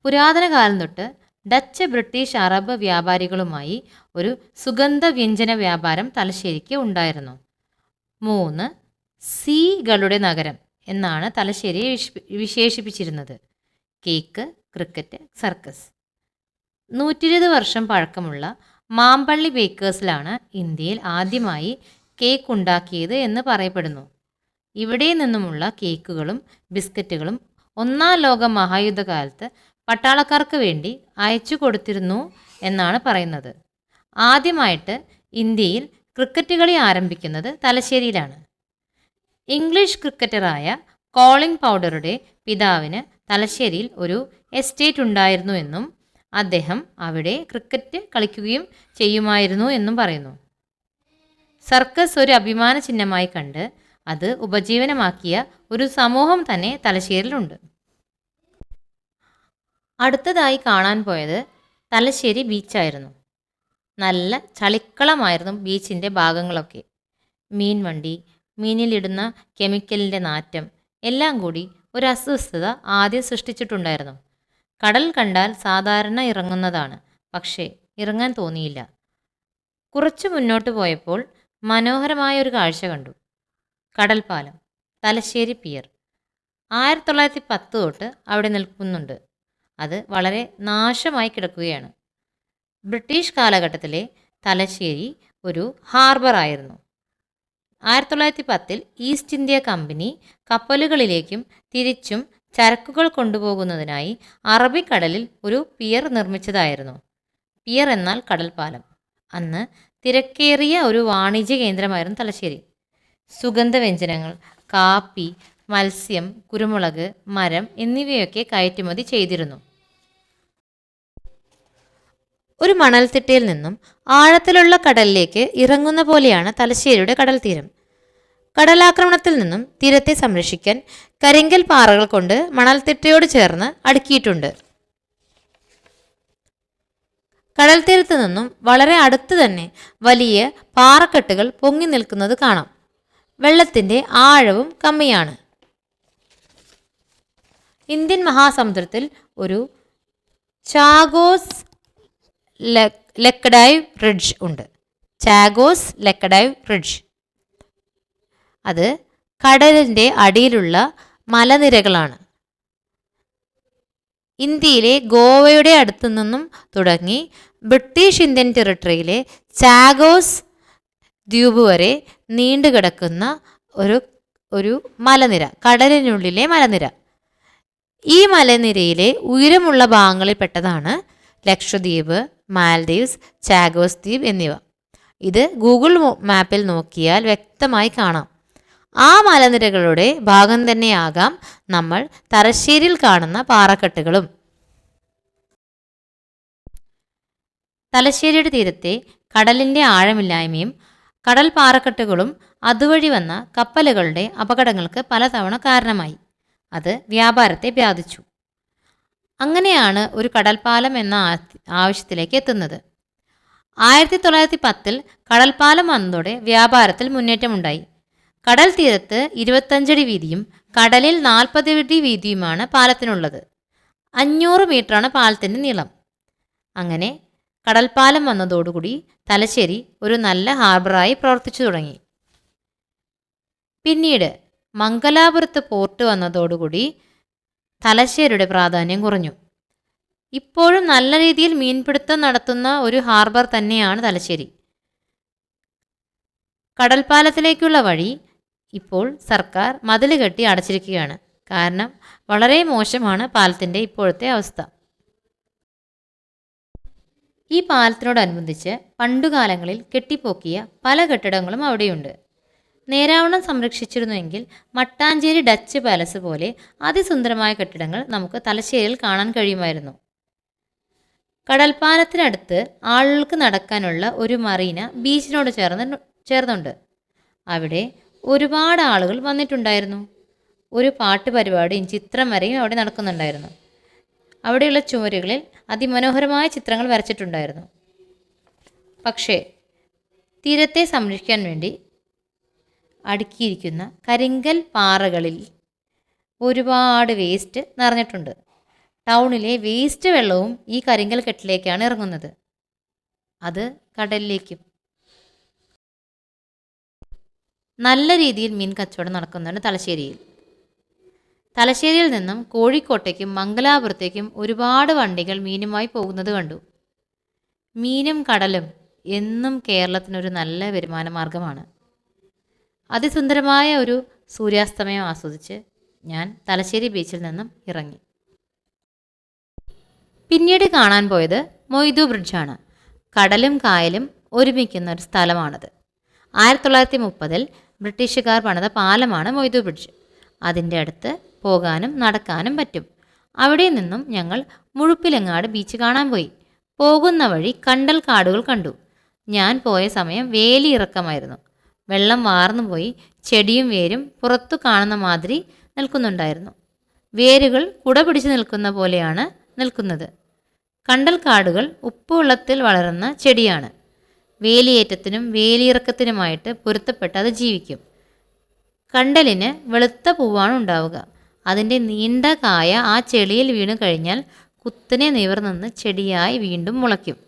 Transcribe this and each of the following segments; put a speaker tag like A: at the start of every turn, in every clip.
A: പുരാതന കാലം തൊട്ട് ഡച്ച്, ബ്രിട്ടീഷ്, അറബ് വ്യാപാരികളുമായി ഒരു സുഗന്ധവ്യഞ്ജന വ്യാപാരം തലശ്ശേരിക്ക് ഉണ്ടായിരുന്നു. 3. സീകളുടെ നഗരം എന്നാണ് തലശ്ശേരിയെ വിശേഷിപ്പിച്ചിരുന്നത്. Cake, cricket, circus. 120 വർഷം പഴക്കമുള്ള മാമ്പള്ളി ബേക്കേഴ്സിലാണ് ഇന്ത്യയിൽ ആദ്യമായി കേക്ക് ഉണ്ടാക്കിയത് എന്ന് പറയപ്പെടുന്നു. ഇവിടെ നിന്നുമുള്ള കേക്കുകളും ബിസ്ക്കറ്റുകളും 1-ാം ലോക മഹായുദ്ധകാലത്ത് പട്ടാളക്കാർക്ക് വേണ്ടി അയച്ചു കൊടുത്തിരുന്നു എന്നാണ് പറയുന്നത്. ആദ്യമായിട്ട് ഇന്ത്യയിൽ ക്രിക്കറ്റ് കളി ആരംഭിക്കുന്നത് തലശ്ശേരിയിലാണ്. ഇംഗ്ലീഷ് ക്രിക്കറ്ററായ കോളിൻ പൗഡറുടെ പിതാവിന് തലശ്ശേരിയിൽ ഒരു എസ്റ്റേറ്റ് ഉണ്ടായിരുന്നു എന്നും അദ്ദേഹം അവിടെ ക്രിക്കറ്റ് കളിക്കുകയും ചെയ്യുമായിരുന്നു എന്നും പറയുന്നു. സർക്കസ് ഒരു അഭിമാന ചിഹ്നമായി കണ്ട് അത് ഉപജീവനമാക്കിയ ഒരു സമൂഹം തന്നെ തലശ്ശേരിയിലുണ്ട്. അടുത്തതായി കാണാൻ പോയത് തലശ്ശേരി ബീച്ചായിരുന്നു. നല്ല ചളിക്കളമായിരുന്നു ബീച്ചിൻ്റെ ഭാഗങ്ങളൊക്കെ. മീൻ വണ്ടി, മീനിലിടുന്ന കെമിക്കലിൻ്റെ നാറ്റം എല്ലാം കൂടി ഒരു അസ്വസ്ഥത ആദ്യം സൃഷ്ടിച്ചിട്ടുണ്ടായിരുന്നു. കടൽ കണ്ടാൽ സാധാരണ ഇറങ്ങുന്നതാണ്, പക്ഷേ ഇറങ്ങാൻ തോന്നിയില്ല. കുറച്ചു മുന്നോട്ട് പോയപ്പോൾ മനോഹരമായൊരു കാഴ്ച കണ്ടു. കടൽപ്പാലം, തലശ്ശേരി പിയർ. 1910 തൊട്ട് അവിടെ നിൽക്കുന്നുണ്ട്. അത് വളരെ നാശമായി കിടക്കുകയാണ്. ബ്രിട്ടീഷ് കാലഘട്ടത്തിലെ തലശ്ശേരി ഒരു ഹാർബർ ആയിരുന്നു. 1910 ഈസ്റ്റ് ഇന്ത്യ കമ്പനി കപ്പലുകളിലേക്കും തിരിച്ചും ചരക്കുകൾ കൊണ്ടുപോകുന്നതിനായി അറബിക്കടലിൽ ഒരു പിയർ നിർമ്മിച്ചതായിരുന്നു. പിയർ എന്നാൽ കടൽപ്പാലം. അന്ന് തിരക്കേറിയ ഒരു വാണിജ്യ കേന്ദ്രമായിരുന്നു തലശ്ശേരി. സുഗന്ധവ്യഞ്ജനങ്ങൾ, കാപ്പി, മത്സ്യം, കുരുമുളക്, മരം എന്നിവയൊക്കെ കയറ്റുമതി ചെയ്തിരുന്നു. ഒരു മണൽത്തിട്ടയിൽ നിന്നും ആഴത്തിലുള്ള കടലിലേക്ക് ഇറങ്ങുന്ന പോലെയാണ് തലശ്ശേരിയുടെ കടൽ തീരം. കടലാക്രമണത്തിൽ നിന്നും തീരത്തെ സംരക്ഷിക്കാൻ കരിങ്കൽ പാറകൾ കൊണ്ട് മണൽത്തിട്ടയോട് ചേർന്ന് അടുക്കിയിട്ടുണ്ട്. കടൽ തീരത്ത് നിന്നും വളരെ അടുത്ത് തന്നെ വലിയ പാറക്കെട്ടുകൾ പൊങ്ങി നിൽക്കുന്നത് കാണാം. വെള്ളത്തിൻ്റെ ആഴവും കമ്മിയാണ്. ഇന്ത്യൻ മഹാസമുദ്രത്തിൽ ഒരു ചാഗോസ് ലക്കഡൈവ് റിഡ്ജ് ഉണ്ട്. Chagos Laccadive ridge. അത് കടലിൻ്റെ അടിയിലുള്ള മലനിരകളാണ്. ഇന്ത്യയിലെ ഗോവയുടെ അടുത്തു നിന്നും തുടങ്ങി ബ്രിട്ടീഷ് ഇന്ത്യൻ ടെറിട്ടറിയിലെ ചാഗോസ് ദ്വീപ് വരെ നീണ്ടുകിടക്കുന്ന ഒരു മലനിര, കടലിനുള്ളിലെ മലനിര. ഈ മലനിരയിലെ ഉയരമുള്ള ഭാഗങ്ങളിൽപ്പെട്ടതാണ് ലക്ഷദ്വീപ്, മാൽദീവ്സ്, ചാഗോസ് ദ്വീപ് എന്നിവ. ഇത് ഗൂഗിൾ മാപ്പിൽ നോക്കിയാൽ വ്യക്തമായി കാണാം. ആ മലനിരകളുടെ ഭാഗം തന്നെയാകാം നമ്മൾ തലശ്ശേരിയിൽ കാണുന്ന പാറക്കെട്ടുകളും. തലശ്ശേരിയുടെ തീരത്തെ കടലിൻ്റെ ആഴമില്ലായ്മയും കടൽ പാറക്കെട്ടുകളും അതുവഴി വന്ന കപ്പലുകളുടെ അപകടങ്ങൾക്ക് പലതവണ കാരണമായി. അത് വ്യാപാരത്തെ ബാധിച്ചു. അങ്ങനെയാണ് ഒരു കടൽപ്പാലം എന്ന ആവശ്യത്തിലേക്ക് എത്തുന്നത്. 1910 കടൽപ്പാലം വന്നതോടെ വ്യാപാരത്തിൽ മുന്നേറ്റമുണ്ടായി. കടൽ തീരത്ത് 25 അടി വീതിയും കടലിൽ 40 അടി വീതിയുമാണ് പാലത്തിനുള്ളത്. 500 മീറ്ററാണ് പാലത്തിൻ്റെ നീളം. അങ്ങനെ കടൽപ്പാലം വന്നതോടുകൂടി തലശ്ശേരി ഒരു നല്ല ഹാർബറായി പ്രവർത്തിച്ചു തുടങ്ങി. പിന്നീട് മംഗലാപുരത്ത് പോർട്ട് വന്നതോടുകൂടി തലശ്ശേരിയുടെ പ്രാധാന്യം കുറഞ്ഞു. ഇപ്പോഴും നല്ല രീതിയിൽ മീൻപിടുത്തം നടത്തുന്ന ഒരു ഹാർബർ തന്നെയാണ് തലശ്ശേരി. കടൽപ്പാലത്തിലേക്കുള്ള വഴി ഇപ്പോൾ സർക്കാർ മതിൽ കെട്ടി അടച്ചിരിക്കുകയാണ്. കാരണം വളരെ മോശമാണ് പാലത്തിൻ്റെ ഇപ്പോഴത്തെ അവസ്ഥ. ഈ പാലത്തിനോടനുബന്ധിച്ച് പണ്ടുകാലങ്ങളിൽ കെട്ടിപ്പോക്കിയ പല കെട്ടിടങ്ങളും അവിടെയുണ്ട്. നേരാവണ്ണം സംരക്ഷിച്ചിരുന്നുവെങ്കിൽ മട്ടാഞ്ചേരി ഡച്ച് പാലസ് പോലെ അതിസുന്ദരമായ കെട്ടിടങ്ങൾ നമുക്ക് തലശ്ശേരിയിൽ കാണാൻ കഴിയുമായിരുന്നു. കടൽപ്പാലത്തിനടുത്ത് ആളുകൾക്ക് നടക്കാനുള്ള ഒരു മറീന ബീച്ചിനോട് ചേർന്നുണ്ട്. അവിടെ ഒരുപാട് ആളുകൾ വന്നിട്ടുണ്ടായിരുന്നു. ഒരു പാട്ട് പരിപാടിയും ചിത്രം വരെയും അവിടെ നടക്കുന്നുണ്ടായിരുന്നു. അവിടെയുള്ള ചുമരുകളിൽ അതിമനോഹരമായ ചിത്രങ്ങൾ വരച്ചിട്ടുണ്ടായിരുന്നു. പക്ഷേ തീരത്തെ സംരക്ഷിക്കാൻ വേണ്ടി അടുക്കിയിരിക്കുന്ന കരിങ്കൽ പാറകളിൽ ഒരുപാട് വേസ്റ്റ് നിറഞ്ഞിട്ടുണ്ട്. ടൗണിലെ വേസ്റ്റ് വെള്ളവും ഈ കരിങ്കൽ കെട്ടിലേക്കാണ് ഇറങ്ങുന്നത്. അത് കടലിലേക്കും. നല്ല രീതിയിൽ മീൻ കച്ചവടം നടക്കുന്നുണ്ട് തലശ്ശേരിയിൽ. തലശ്ശേരിയിൽ നിന്നും കോഴിക്കോട്ടേക്കും മംഗലാപുരത്തേക്കും ഒരുപാട് വണ്ടികൾ മീനുമായി പോകുന്നത് കണ്ടു. മീനും കടലും എന്നും കേരളത്തിനൊരു നല്ല വരുമാന മാർഗമാണ്. അതിസുന്ദരമായ ഒരു സൂര്യാസ്തമയം ആസ്വദിച്ച് ഞാൻ തലശ്ശേരി ബീച്ചിൽ നിന്നും ഇറങ്ങി. പിന്നീട് കാണാൻ പോയത് മൊയ്തു ബ്രിഡ്ജാണ്. കടലും കായലും ഒരുമിക്കുന്ന ഒരു സ്ഥലമാണത്. 1930 ബ്രിട്ടീഷുകാർ പണിത പാലമാണ് മൊയ്തു ബ്രിഡ്ജ്. അതിൻ്റെ അടുത്ത് പോകാനും നടക്കാനും പറ്റും. അവിടെ നിന്നും ഞങ്ങൾ മുഴുപ്പിലങ്ങാട് ബീച്ച് കാണാൻ പോയി. പോകുന്ന വഴി കണ്ടൽ കാടുകൾ കണ്ടു. ഞാൻ പോയ സമയം വേലിയിറക്കമായിരുന്നു. വെള്ളം വാർന്നുപോയി ചെടിയും വേരും പുറത്തു കാണുന്ന മാതിരി നിൽക്കുന്നുണ്ടായിരുന്നു. വേരുകൾ കുട പിടിച്ച് നിൽക്കുന്ന പോലെയാണ് നിൽക്കുന്നത്. കണ്ടൽ കാടുകൾ ഉപ്പുവെള്ളത്തിൽ വളരുന്ന ചെടിയാണ്. വേലിയേറ്റത്തിനും വേലിയിറക്കത്തിനുമായിട്ട് പൊരുത്തപ്പെട്ട് അത് ജീവിക്കും. കണ്ടലിന് വെളുത്ത പൂവാണ് ഉണ്ടാവുക. അതിൻ്റെ നീണ്ട കായ ആ ചെളിയിൽ വീണു കഴിഞ്ഞാൽ കുത്തനെ നിവർന്ന് ചെടിയായി വീണ്ടും മുളയ്ക്കും.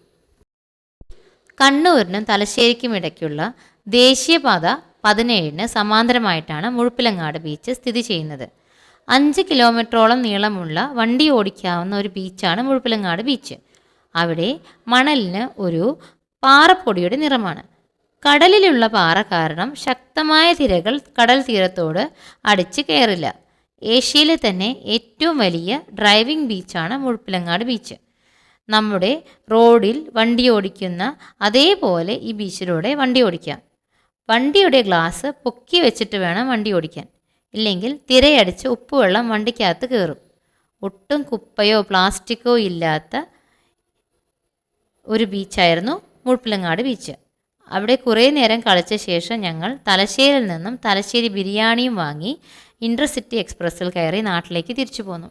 A: കണ്ണൂരിനും തലശ്ശേരിക്കും ഇടയ്ക്കുള്ള ദേശീയപാത 17 സമാന്തരമായിട്ടാണ് മുഴുപ്പിലങ്ങാട് ബീച്ച് സ്ഥിതി ചെയ്യുന്നത്. 5 കിലോമീറ്ററോളം നീളമുള്ള വണ്ടി ഓടിക്കാവുന്ന ഒരു ബീച്ചാണ് മുഴുപ്പിലങ്ങാട് ബീച്ച്. അവിടെ മണലിന് ഒരു പാറപ്പൊടിയുടെ നിറമാണ്. കടലിലുള്ള പാറ കാരണം ശക്തമായ തിരകൾ കടൽ തീരത്തോട് അടിച്ച് കയറില്ല. ഏഷ്യയിലെ തന്നെ ഏറ്റവും വലിയ ഡ്രൈവിംഗ് ബീച്ചാണ് മുഴുപ്പിലങ്ങാട് ബീച്ച്. നമ്മുടെ റോഡിൽ വണ്ടി ഓടിക്കുന്ന അതേപോലെ ഈ ബീച്ചിലൂടെ വണ്ടി ഓടിക്കാം. വണ്ടിയുടെ ഗ്ലാസ് പൊക്കി വെച്ചിട്ട് വേണം വണ്ടി ഓടിക്കാൻ. ഇല്ലെങ്കിൽ തിരയടിച്ച് ഉപ്പുവെള്ളം വണ്ടിക്കകത്ത് കയറും. ഒട്ടും കുപ്പയോ പ്ലാസ്റ്റിക്കോ ഇല്ലാത്ത ഒരു ബീച്ചായിരുന്നു മുഴുപ്പിലങ്ങാട് ബീച്ച്. അവിടെ കുറേ നേരം കളിച്ച ശേഷം ഞങ്ങൾ തലശ്ശേരിയിൽ നിന്നും തലശ്ശേരി ബിരിയാണിയും വാങ്ങി ഇൻ്റർസിറ്റി എക്സ്പ്രസ്സിൽ കയറി നാട്ടിലേക്ക് തിരിച്ചു പോന്നു.